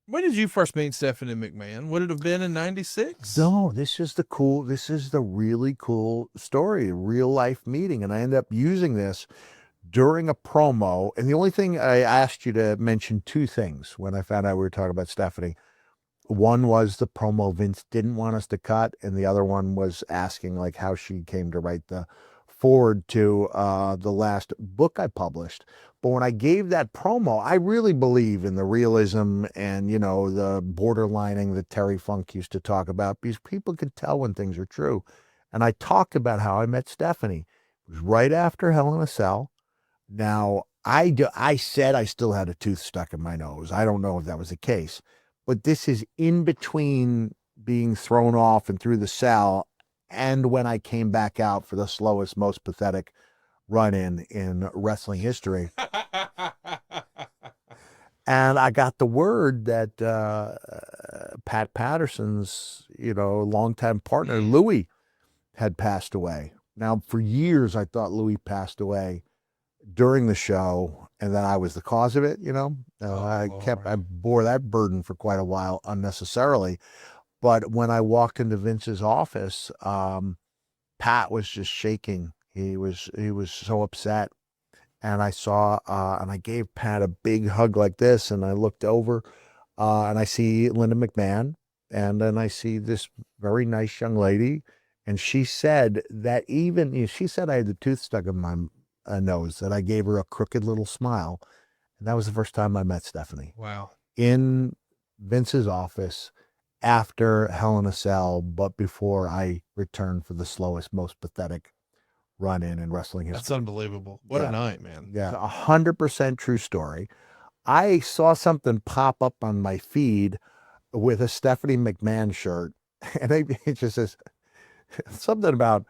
When did you first meet Stephanie McMahon? Would it have been in '96? No, this is the really cool story, a real life meeting. And I ended up using this during a promo. And the only thing I asked you to mention two things when I found out we were talking about Stephanie. One was the promo Vince didn't want us to cut, and the other one was asking like how she came to write the forward to the last book I published. But when I gave that promo, I really believe in the realism and the borderlining that Terry Funk used to talk about because people can tell when things are true. And I talked about how I met Stephanie. It was right after Hell in a Cell. Now, I said I still had a tooth stuck in my nose. I don't know if that was the case, but this is in between being thrown off and through the cell and when I came back out for the slowest, most pathetic run in wrestling history. And I got the word that Pat Patterson's, longtime partner, Louis, had passed away. Now, for years, I thought Louis passed away during the show and that I was the cause of it. I bore that burden for quite a while unnecessarily. But when I walked into Vince's office, Pat was just shaking. He was so upset. And I saw and I gave Pat a big hug like this, and I looked over and I see Linda McMahon, and then I see this very nice young lady, and she said that she said I had the tooth stuck in my nose, that I gave her a crooked little smile, and that was the first time I met Stephanie Wow. in Vince's office after Hell in a Cell, but before I returned for the slowest, most pathetic run in wrestling history. That's unbelievable. What a night, man. Yeah, 100% true story. I saw something pop up on my feed with a Stephanie McMahon shirt, and it just says something about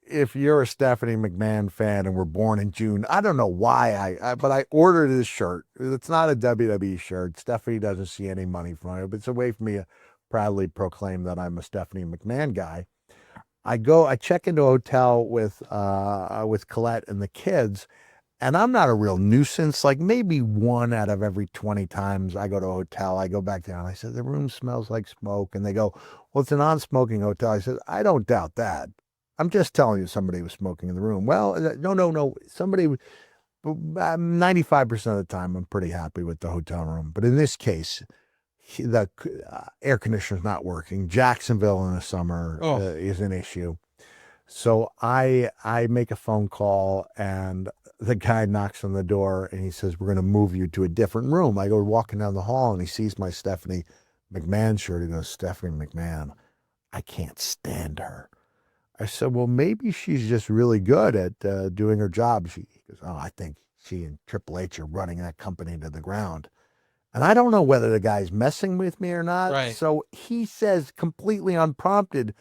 if you're a Stephanie McMahon fan and were born in June. I don't know why but I ordered this shirt. It's not a WWE shirt. Stephanie doesn't see any money from it, but it's a way for me to proudly proclaim that I'm a Stephanie McMahon guy. I check into a hotel with Colette and the kids, and I'm not a real nuisance. Like maybe one out of every 20 times I go to a hotel, I go back down. I said, the room smells like smoke. And they go, well, it's a non-smoking hotel. I said, I don't doubt that. I'm just telling you somebody was smoking in the room. Well, no. Somebody, 95% of the time, I'm pretty happy with the hotel room. But in this case, the air conditioner's not working. Jacksonville in the summer is an issue. So I make a phone call, and the guy knocks on the door and he says, we're going to move you to a different room. I go walking down the hall and he sees my Stephanie McMahon shirt. He goes, Stephanie McMahon, I can't stand her. I said, well, maybe she's just really good at doing her job. He goes, oh, I think she and Triple H are running that company to the ground. And I don't know whether the guy's messing with me or not. Right. So he says completely unprompted,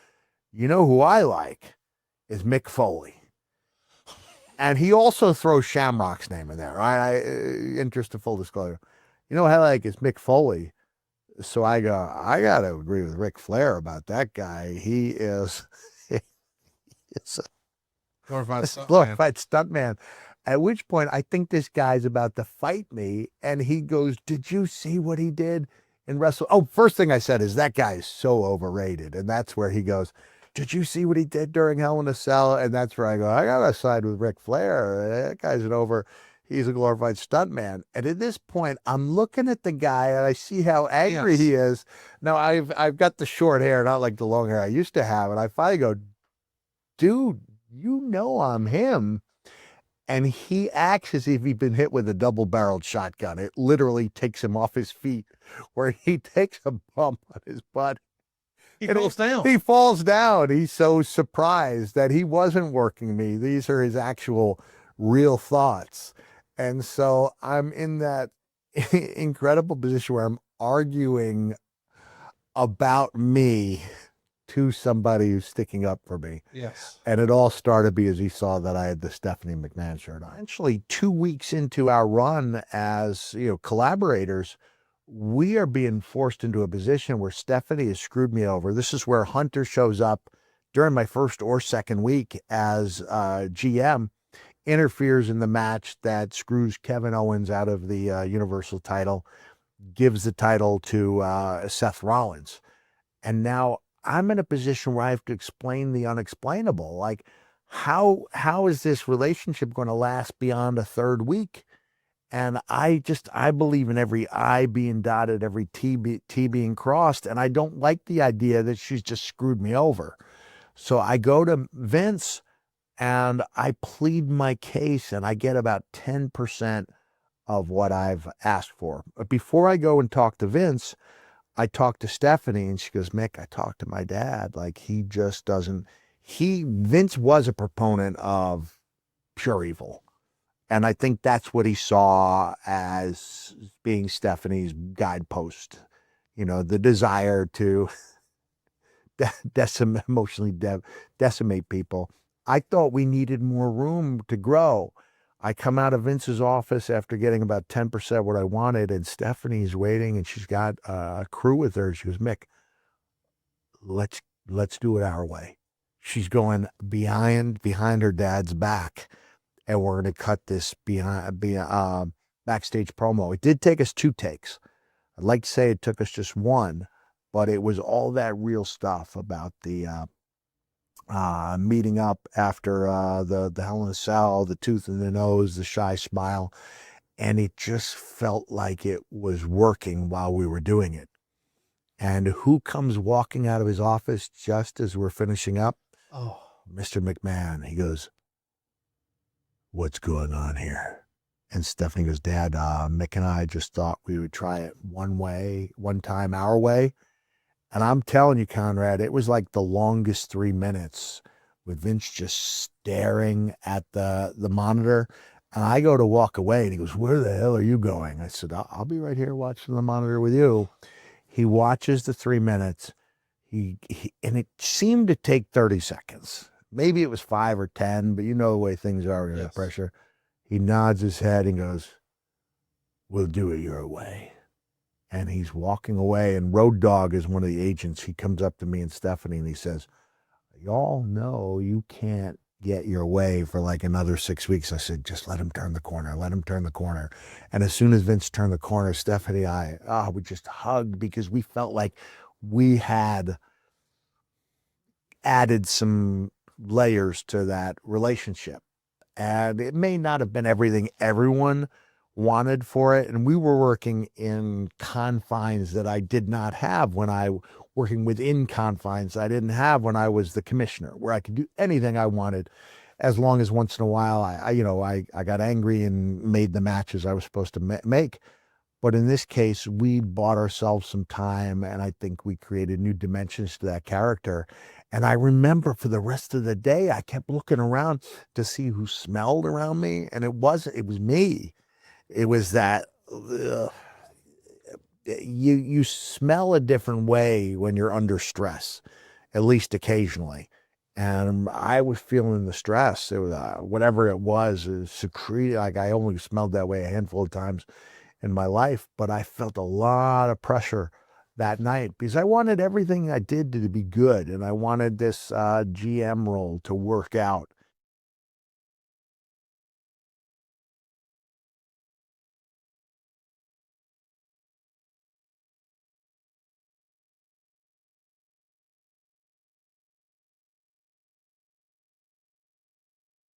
you know who I like is Mick Foley. And he also throws Shamrock's name in there, right? Interest of full disclosure. You know what I like is Mick Foley. So I go, I got to agree with Ric Flair about that guy. He is it's a Glorified stuntman. glorified stuntman. At which point, I think this guy's about to fight me. And he goes, did you see what he did in Wrestle? Oh, first thing I said is that guy is so overrated. And that's where he goes, did you see what he did during Hell in a Cell? And that's where I go, I got to side with Ric Flair. That guy's he's a glorified stuntman. And at this point, I'm looking at the guy and I see how angry he is. Now, I've got the short hair, not like the long hair I used to have. And I finally go, dude, I'm him. And he acts as if he'd been hit with a double-barreled shotgun. It literally takes him off his feet, where he takes a bump on his butt. He falls down. He falls down. He's so surprised that he wasn't working me. These are his actual real thoughts. And so I'm in that incredible position where I'm arguing about me to somebody who's sticking up for me. Yes. And it all started because he saw that I had the Stephanie McMahon shirt on. Actually, 2 weeks into our run as, collaborators, we are being forced into a position where Stephanie has screwed me over. This is where Hunter shows up during my first or second week as GM, interferes in the match that screws Kevin Owens out of the Universal title. gives the title to Seth Rollins. And now I'm in a position where I have to explain the unexplainable. Like, how is this relationship going to last beyond a third week? And I believe in every I being dotted, every T being crossed. And I don't like the idea that she's just screwed me over. So I go to Vince and I plead my case, and I get about 10% of what I've asked for. But before I go and talk to Vince, I talked to Stephanie, and she goes, Mick, I talked to my dad. Like, he just doesn't, Vince was a proponent of pure evil. And I think that's what he saw as being Stephanie's guidepost, the desire to emotionally decimate people. I thought we needed more room to grow. I come out of Vince's office after getting about 10% what I wanted, and Stephanie's waiting, and she's got a crew with her. She goes, Mick, let's do it our way. She's going behind her dad's back, and we're going to cut this backstage promo. It did take us 2 takes. I'd like to say it took us just 1, but it was all that real stuff about the meeting up after the Hell in a Cell, the tooth in the nose, the shy smile, and it just felt like it was working while we were doing it. And who comes walking out of his office just as we're finishing up? Oh, Mr. McMahon. He goes, what's going on here? And Stephanie goes, Dad, Mick and I just thought we would try it one time our way. And I'm telling you, Conrad, it was like the longest 3 minutes with Vince just staring at the monitor. And I go to walk away, and he goes, where the hell are you going? I said, I'll be right here watching the monitor with you. He watches the 3 minutes. And it seemed to take 30 seconds. Maybe it was 5 or 10, but you know the way things are under pressure. He nods his head and goes, we'll do it your way. And he's walking away, and Road Dogg is one of the agents. He comes up to me and Stephanie, and he says, y'all know you can't get your way for like another 6 weeks. I said, just let him turn the corner. Let him turn the corner. And as soon as Vince turned the corner, Stephanie and I, we just hugged, because we felt like we had added some layers to that relationship. And it may not have been everything everyone wanted for it. And we were working in confines that I did not have working within confines I didn't have when I was the commissioner, where I could do anything I wanted, as long as once in a while I got angry and made the matches I was supposed to make. But in this case, we bought ourselves some time, and I think we created new dimensions to that character. And I remember for the rest of the day, I kept looking around to see who smelled around me, and it was me. It was that you smell a different way when you're under stress, at least occasionally. And I was feeling the stress. It was whatever it was secreted. Like, I only smelled that way a handful of times in my life, but I felt a lot of pressure that night, because I wanted everything I did to be good, and I wanted this GM role to work out.